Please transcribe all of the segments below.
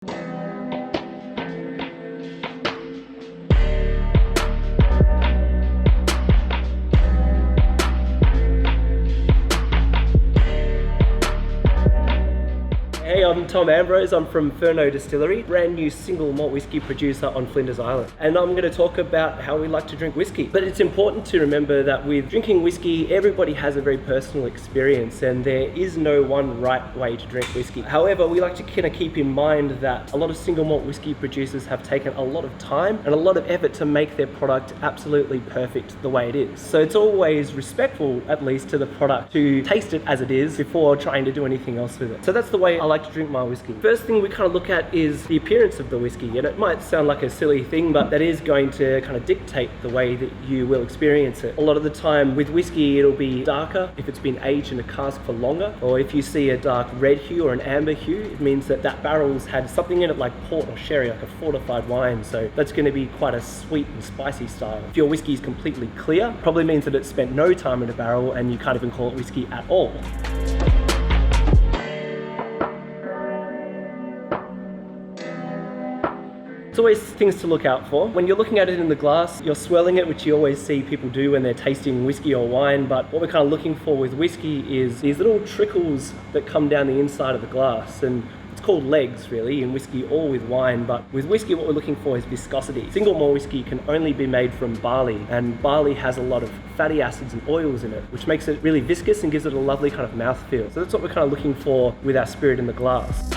Hey, I'm Tom Ambrose. I'm from Furneaux Distillery, brand new single malt whiskey producer on Flinders Island. And I'm going to talk about how we like to drink whiskey. But it's important to remember that with drinking whiskey, everybody has a very personal experience and there is no one right way to drink whiskey. However, we like to kind of keep in mind that a lot of single malt whiskey producers have taken a lot of time and a lot of effort to make their product absolutely perfect the way it is. So it's always respectful, at least, to the product to taste it as it is before trying to do anything else with it. So that's the way I like to drink my whiskey. First thing we kind of look at is the appearance of the whiskey, and it might sound like a silly thing, but that is going to kind of dictate the way that you will experience it. A lot of the time with whiskey, it'll be darker if it's been aged in a cask for longer, or if you see a dark red hue or an amber hue, it means that that barrel's had something in it like port or sherry, like a fortified wine, so that's going to be quite a sweet and spicy style. If your whiskey is completely clear, probably means that it's spent no time in a barrel and you can't even call it whiskey at all. It's always things to look out for. When you're looking at it in the glass, you're swirling it, which you always see people do when they're tasting whiskey or wine, but what we're kind of looking for with whiskey is these little trickles that come down the inside of the glass, and it's called legs really in whiskey or with wine, but with whiskey what we're looking for is viscosity. Single malt whiskey can only be made from barley, and barley has a lot of fatty acids and oils in it, which makes it really viscous and gives it a lovely kind of mouthfeel. So that's what we're kind of looking for with our spirit in the glass.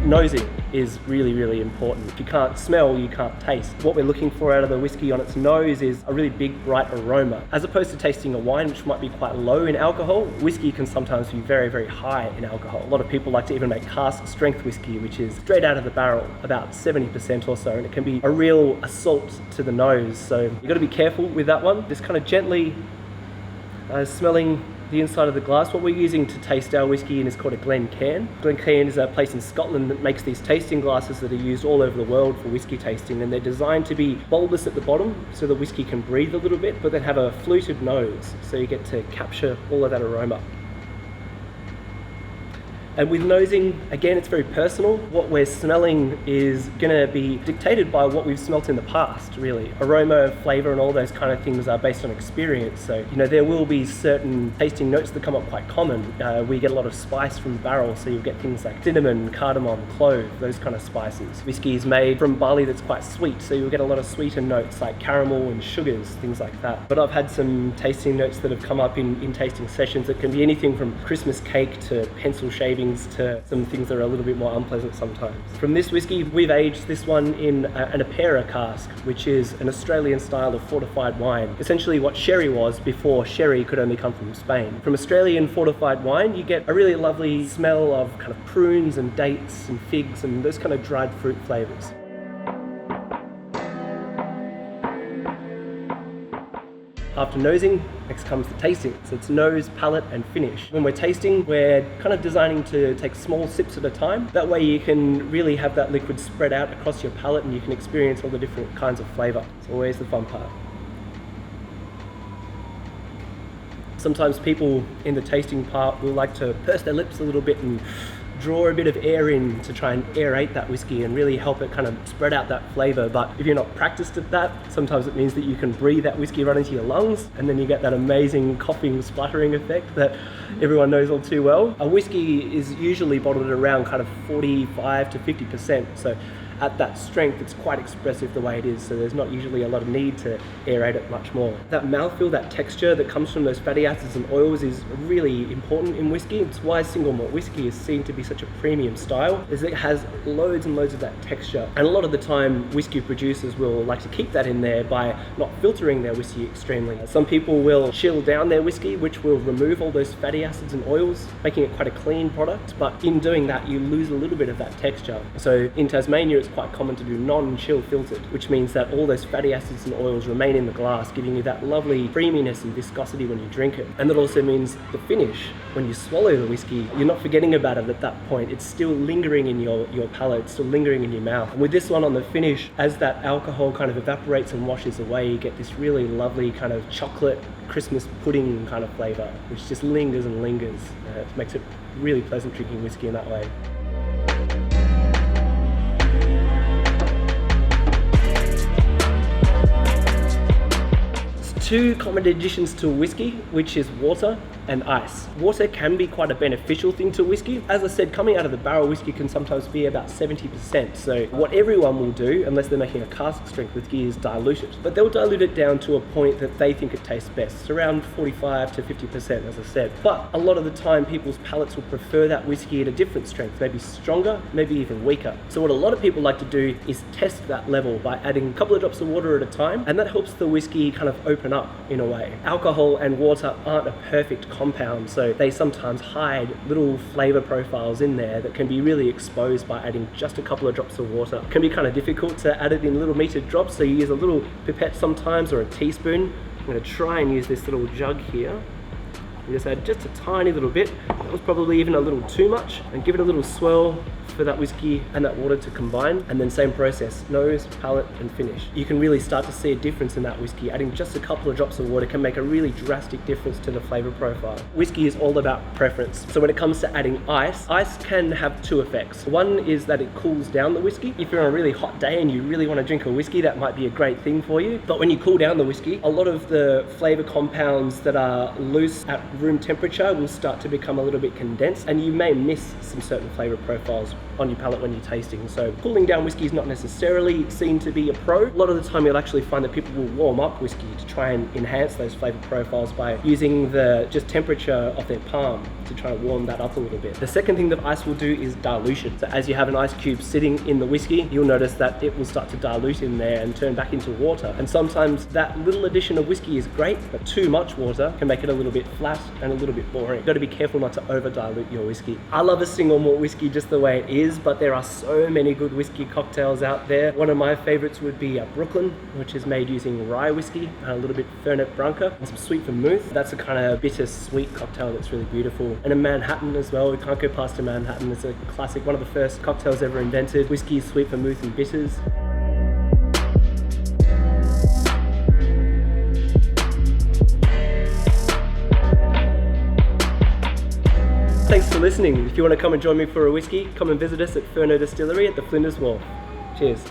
Nosing is really, really important. If you can't smell, you can't taste. What we're looking for out of the whiskey on its nose is a really big, bright aroma. As opposed to tasting a wine, which might be quite low in alcohol, whiskey can sometimes be very, very high in alcohol. A lot of people like to even make cask strength whiskey, which is straight out of the barrel, about 70% or so, and it can be a real assault to the nose. So you've got to be careful with that one. Just kind of gently smelling the inside of the glass. What we're using to taste our whiskey in is called a Glencairn. Glencairn is a place in Scotland that makes these tasting glasses that are used all over the world for whiskey tasting, and they're designed to be bulbous at the bottom so the whiskey can breathe a little bit, but then have a fluted nose so you get to capture all of that aroma. And with nosing, again, it's very personal. What we're smelling is going to be dictated by what we've smelt in the past, really. Aroma, flavour, and all those kind of things are based on experience. So, there will be certain tasting notes that come up quite common. We get a lot of spice from the barrel, so you'll get things like cinnamon, cardamom, clove, those kind of spices. Whiskey is made from barley that's quite sweet, so you'll get a lot of sweeter notes like caramel and sugars, things like that. But I've had some tasting notes that have come up in tasting sessions that can be anything from Christmas cake to pencil shaving to some things that are a little bit more unpleasant sometimes. From this whiskey, we've aged this one in an Apera cask, which is an Australian style of fortified wine. Essentially what sherry was before sherry could only come from Spain. From Australian fortified wine, you get a really lovely smell of kind of prunes and dates and figs and those kind of dried fruit flavours. After nosing, next comes the tasting. So it's nose, palate, and finish. When we're tasting, we're kind of designing to take small sips at a time. That way you can really have that liquid spread out across your palate and you can experience all the different kinds of flavour. It's always the fun part. Sometimes people in the tasting part will like to purse their lips a little bit and draw a bit of air in to try and aerate that whiskey and really help it kind of spread out that flavour. But if you're not practiced at that, sometimes it means that you can breathe that whiskey right into your lungs and then you get that amazing coughing, spluttering effect that everyone knows all too well. A whiskey is usually bottled at around kind of 45 to 50%. So at that strength, it's quite expressive the way it is, so there's not usually a lot of need to aerate it much more. That mouthfeel, that texture that comes from those fatty acids and oils is really important in whiskey. It's why single malt whiskey is seen to be such a premium style, is it has loads and loads of that texture. And a lot of the time, whiskey producers will like to keep that in there by not filtering their whiskey extremely. Some people will chill down their whiskey, which will remove all those fatty acids and oils, making it quite a clean product, but in doing that, you lose a little bit of that texture. So in Tasmania, it's quite common to do non-chill filtered, which means that all those fatty acids and oils remain in the glass, giving you that lovely creaminess and viscosity when you drink it. And that also means the finish, when you swallow the whiskey, you're not forgetting about it at that point. It's still lingering in your palate, it's still lingering in your mouth. And with this one on the finish, as that alcohol kind of evaporates and washes away, you get this really lovely kind of chocolate Christmas pudding kind of flavor, which just lingers and lingers. It makes it really pleasant drinking whiskey in that way. Two common additions to whiskey, which is water and ice. Water can be quite a beneficial thing to whiskey. As I said, coming out of the barrel, whiskey can sometimes be about 70%. So what everyone will do, unless they're making a cask strength whiskey, is dilute it. But they'll dilute it down to a point that they think it tastes best, around 45 to 50%, as I said. But a lot of the time, people's palates will prefer that whiskey at a different strength, maybe stronger, maybe even weaker. So what a lot of people like to do is test that level by adding a couple of drops of water at a time, and that helps the whiskey kind of open up in a way. Alcohol and water aren't a perfect compound, so they sometimes hide little flavor profiles in there that can be really exposed by adding just a couple of drops of water. It can be kind of difficult to add it in little metered drops, so you use a little pipette sometimes or a teaspoon. I'm going to try and use this little jug here. You just add just a tiny little bit. That was probably even a little too much, and give it a little swirl for that whiskey and that water to combine, and then same process, nose, palate and finish. You can really start to see a difference in that whiskey. Adding just a couple of drops of water can make a really drastic difference to the flavor profile. Whiskey is all about preference. So when it comes to adding ice can have two effects. One is that it cools down the whiskey. If you're on a really hot day and you really want to drink a whiskey, that might be a great thing for you. But when you cool down the whiskey, a lot of the flavor compounds that are loose at room temperature will start to become a little bit condensed, and you may miss some certain flavor profiles on your palate when you're tasting. So cooling down whiskey is not necessarily seen to be a pro. A lot of the time you'll actually find that people will warm up whiskey to try and enhance those flavor profiles by using the just temperature of their palm to try and warm that up a little bit. The second thing that ice will do is dilution. So as you have an ice cube sitting in the whiskey, you'll notice that it will start to dilute in there and turn back into water. And sometimes that little addition of whiskey is great, but too much water can make it a little bit flat and a little bit boring. You've got to be careful not to over dilute your whiskey. I love a single malt whiskey just the way it is, but there are so many good whiskey cocktails out there. One of my favorites would be Brooklyn, which is made using rye whiskey, a little bit Fernet Branca, and some sweet vermouth. That's a kind of bitter sweet cocktail that's really beautiful. And a Manhattan as well. We can't go past a Manhattan. It's a classic, one of the first cocktails ever invented. Whiskey, sweet vermouth and bitters. Thanks for listening. If you want to come and join me for a whiskey, come and visit us at Furno Distillery at the Flinders Wharf. Cheers.